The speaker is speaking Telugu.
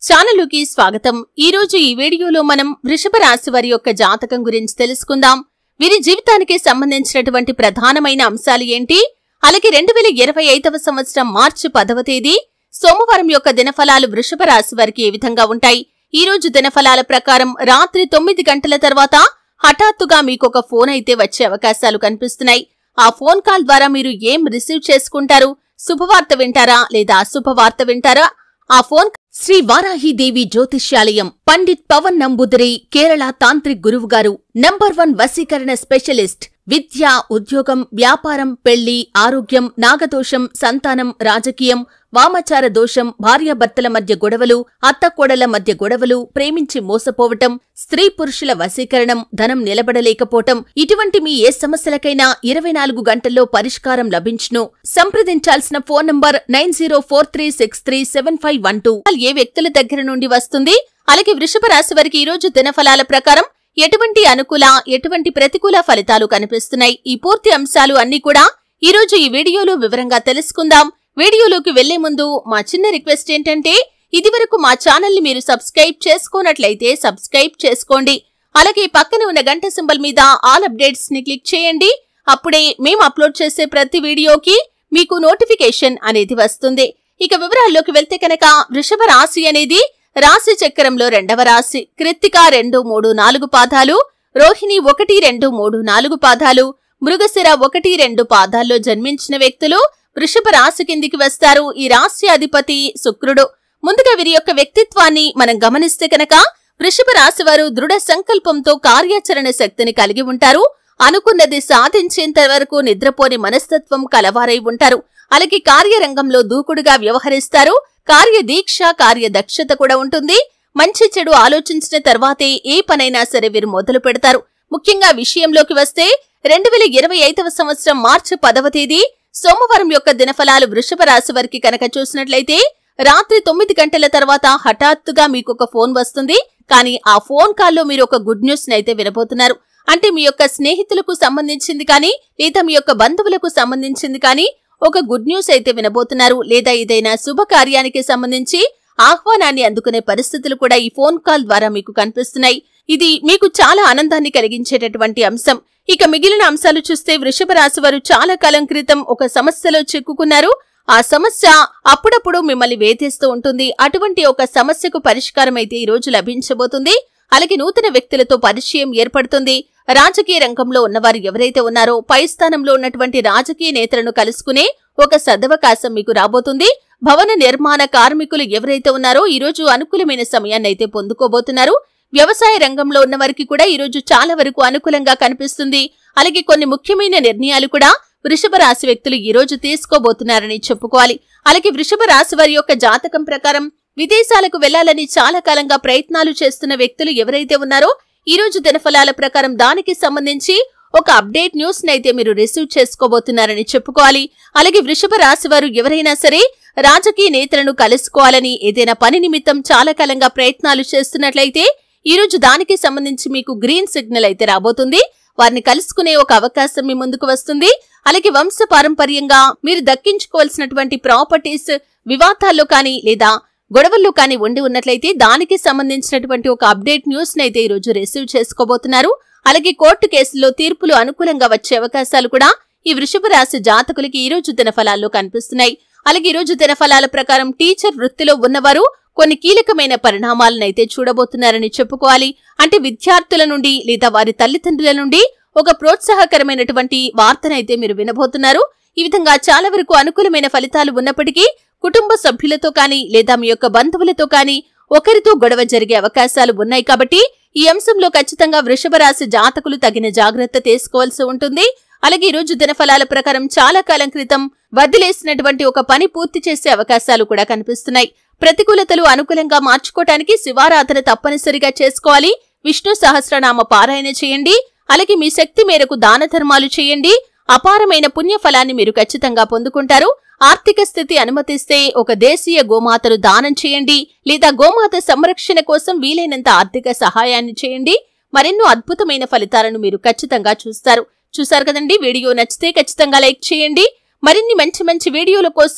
ఛానలుకి స్వాగతం। ఈ రోజు ఈ వీడియోలో మనం వృషభ రాశి వారి యొక్క జాతకం గురించి తెలుసుకుందాం। వీరి జీవితానికి సంబంధించినటువంటి ప్రధానమైన అంశాలు ఏంటి? అలాగే 2025వ సంవత్సరం మార్చి 10వ తేదీ సోమవారం యొక్క దినఫలాలు వృషభ రాశి వారికి ఏ విధంగా ఉంటాయి? ఈ రోజు దినఫలాల ప్రకారం రాత్రి 9 గంటల తర్వాత హఠాత్తుగా మీకు ఒక ఫోన్ అయితే వచ్చే అవకాశాలు కనిపిస్తున్నాయి। ఆ ఫోన్ కాల్ ద్వారా మీరు ఏం రిసీవ్ చేసుకుంటారు? శుభవార్త వింటారా లేదా అశుభవార్త వింటారా? ఆ ఫోన్ శ్రీ వారాహిదేవి జ్యోతిష్యాలయం పండిత్ పవన్ నంబూదిరి కేరళ తాంత్రిక్ గురువు గారు నంబర్ 1 వశీకరణ స్పెషలిస్ట్। విద్య, ఉద్యోగం, వ్యాపారం, పెళ్లి, ఆరోగ్యం, నాగదోషం, సంతానం, రాజకీయం, వామాచార దోషం, భార్యాభర్తల మధ్య గొడవలు, అత్తకోడల మధ్య గొడవలు, ప్రేమించి మోసపోవటం, స్త్రీ పురుషుల వశీకరణం, ధనం నిలబడలేకపోవటం, ఇటువంటి మీ ఏ సమస్యలకైనా 24 గంటల్లో పరిష్కారం లభించును। సంప్రదించాల్సిన ఫోన్ నంబర్ 9043637512। ఏ వ్యక్తుల దగ్గర నుండి వస్తుంది? అలాగే వృషభ రాశి వారికి ఈ రోజు దినఫలాల ప్రకారం ఎటువంటి అనుకూల, ఎటువంటి ప్రతికూల ఫలితాలు కనిపిస్తున్నాయి? ఈ పూర్తి అంశాలు అన్ని కూడా ఈ రోజు ఈ వీడియోలో వివరంగా తెలుసుకుందాం। వీడియోలోకి వెళ్లే ముందు మా చిన్న రిక్వెస్ట్ ఏంటంటే, ఇదివరకు మా ఛానల్ ని మీరు సబ్స్క్రైబ్ చేసుకోనట్లయితే సబ్స్క్రైబ్ చేసుకోండి। అలాగే పక్కన ఉన్న గంట సింబల్ మీద ఆల్ అప్డేట్స్ ని క్లిక్ చేయండి। అప్పుడే మేము అప్లోడ్ చేసే ప్రతి వీడియోకి మీకు నోటిఫికేషన్ అనేది వస్తుంది। ఇక వివరాల్లోకి వెళ్తే కనుక వృషభ రాశి అనేది రాశి చక్రంలో 2వ రాశి। కృత్తిక 2, 3, 4 పాదాలు, రోహిణి 1, 2, 3, 4 పాదాలు, మృగశిర 1, 2 పాదాల్లో జన్మించిన వ్యక్తులు వృషభ రాశి కిందికి వస్తారు। ఈ రాశి అధిపతి శుక్రుడు। ముందుగా వీరి యొక్క వ్యక్తిత్వాన్ని మనం గమనిస్తే కనుక వృషభ రాశి వారు దృఢ సంకల్పంతో కార్యాచరణ శక్తిని కలిగి ఉంటారు। అనుకున్నది సాధించేంత వరకు నిద్రపోని మనస్తత్వం కలవారై ఉంటారు। అలాగే కార్యరంగంలో దూకుడుగా వ్యవహరిస్తారు। కార్యదీక్ష, కార్యదక్షత కూడా ఉంటుంది। మంచి చెడు ఆలోచించిన తర్వాతే ఏ పనైనా సరే వీరు మొదలు పెడతారు। ముఖ్యంగా విషయంలోకి వస్తే 2025వ సంవత్సరం మార్చి 10వ తేదీ సోమవారం యొక్క దినఫలాలు వృషభ రాశి వారికి కనుక చూసినట్లయితే రాత్రి 9 గంటల తర్వాత హఠాత్తుగా మీకు ఒక ఫోన్ వస్తుంది। కానీ ఆ ఫోన్ కాల్లో మీరు ఒక గుడ్ న్యూస్ నైతే వినబోతున్నారు। అంటే మీ యొక్క స్నేహితులకు సంబంధించింది కానీ లేదా మీ యొక్క బంధువులకు సంబంధించింది కానీ ఒక గుడ్ న్యూస్ అయితే వినబోతున్నారు। లేదా ఏదైనా శుభకార్యానికి సంబంధించి ఆహ్వానాన్ని అందుకునే పరిస్థితులు కూడా ఈ ఫోన్ కాల్ ద్వారా మీకు కనిపిస్తున్నాయి। ఇది మీకు చాలా ఆనందాన్ని కలిగించేటటువంటి అంశం। ఇక మిగిలిన అంశాలు చూస్తే వృషభ రాశి వారు చాలా కాలం క్రితం ఒక సమస్యలో చిక్కుకున్నారు। ఆ సమస్య అప్పుడప్పుడు మిమ్మల్ని వేధిస్తూ ఉంటుంది। అటువంటి ఒక సమస్యకు పరిష్కారం అయితే ఈ రోజు లభించబోతుంది। అలాగే నూతన వ్యక్తులతో పరిచయం ఏర్పడుతుంది। రాజకీయ రంగంలో ఉన్నవారు ఎవరైతే ఉన్నారో పై స్థానంలో ఉన్నటువంటి రాజకీయ నేతలను కలుసుకునే ఒక సదవకాశం మీకు రాబోతుంది। భవన నిర్మాణ కార్మికులు ఎవరైతే ఉన్నారో ఈ రోజు అనుకూలమైన సమయాన్ని అయితే పొందుకోబోతున్నారు। వ్యవసాయ రంగంలో ఉన్న వారికి కూడా ఈ రోజు చాలా వరకు అనుకూలంగా కనిపిస్తుంది। అలాగే కొన్ని ముఖ్యమైన నిర్ణయాలు కూడా వృషభ రాశి వ్యక్తులు ఈ రోజు తీసుకోబోతున్నారని చెప్పుకోవాలి। అలాగే వృషభ రాశి వారి యొక్క జాతకం ప్రకారం విదేశాలకు వెళ్లాలని చాలా కాలంగా ప్రయత్నాలు చేస్తున్న వ్యక్తులు ఎవరైతే ఉన్నారో ఈ రోజు దినఫలాల ప్రకారం దానికి సంబంధించి ఒక అప్డేట్ న్యూస్ నైతే మీరు రిసీవ్ చేసుకోబోతున్నారని చెప్పుకోవాలి। అలాగే వృషభ రాశి వారు ఎవరైనా సరే రాజకీయ నేతలను కలుసుకోవాలని ఏదైనా పని నిమిత్తం చాలా కాలంగా ప్రయత్నాలు చేస్తున్నట్లయితే ఈ రోజు దానికి సంబంధించి మీకు గ్రీన్ సిగ్నల్ అయితే రాబోతుంది। వారిని కలుసుకునే ఒక అవకాశం మీ ముందుకు వస్తుంది। అలాగే వంశ పారంపర్యంగా మీరు దక్కించుకోవాల్సినటువంటి ప్రాపర్టీస్ వివాదాల్లో కానీ లేదా గొడవల్లో కానీ ఉండి ఉన్నట్లయితే దానికి సంబంధించినటువంటి ఒక అప్డేట్ న్యూస్ నైతే ఈ రోజు రిసీవ్ చేసుకోబోతున్నారు। అలాగే కోర్టు కేసుల్లో తీర్పులు అనుకూలంగా వచ్చే అవకాశాలు కూడా ఈ వృషభ రాశి జాతకులకి ఈ రోజు దినఫలాల్లో కనిపిస్తున్నాయి। అలాగే ఈ రోజు దినఫలాల ప్రకారం టీచర్ వృత్తిలో ఉన్నవారు కొన్ని కీలకమైన పరిణామాలనైతే చూడబోతున్నారని చెప్పుకోవాలి। అంటే విద్యార్థుల నుండి లేదా వారి తల్లిదండ్రుల నుండి ఒక ప్రోత్సాహకరమైనటువంటి వార్తనైతే మీరు వినబోతున్నారు। ఈ విధంగా చాలా వరకు అనుకూలమైన ఫలితాలు ఉన్నప్పటికీ కుటుంబ సభ్యులతో కానీ లేదా మీ యొక్క బంధువులతో కానీ ఒకరితో గొడవ జరిగే అవకాశాలు ఉన్నాయి। కాబట్టి ఈ అంశంలో ఖచ్చితంగా వృషభ రాశి జాతకులు తగిన జాగ్రత్త తీసుకోవాల్సి ఉంటుంది। అలాగే ఈ రోజు దినఫలాల ప్రకారం చాలా కాలం క్రితం వదిలేసినటువంటి ఒక పని పూర్తి చేసే అవకాశాలు కూడా కనిపిస్తున్నాయి। ప్రతికూలతలు అనుకూలంగా మార్చుకోవటానికి శివారాధన తప్పనిసరిగా చేసుకోవాలి। విష్ణు సహస్రనామ పారాయణ చేయండి। అలాగే మీ శక్తి మేరకు దాన ధర్మాలు చేయండి। అపారమైన పుణ్యఫలాన్ని మీరు ఖచ్చితంగా పొందుకుంటారు। ఆర్థిక స్థితి అనుమతిస్తే ఒక దేశీయ గోమాతను దానం చేయండి లేదా గోమాత సంరక్షణ కోసం వీలైనంత ఆర్థిక సహాయాన్ని చేయండి। మరెన్నో అద్భుతమైన ఫలితాలను మీరు ఖచ్చితంగా చూస్తారు కదండి। వీడియో నచ్చితే ఖచ్చితంగా లైక్ చేయండి। మరిన్ని మంచి వీడియోల కోసం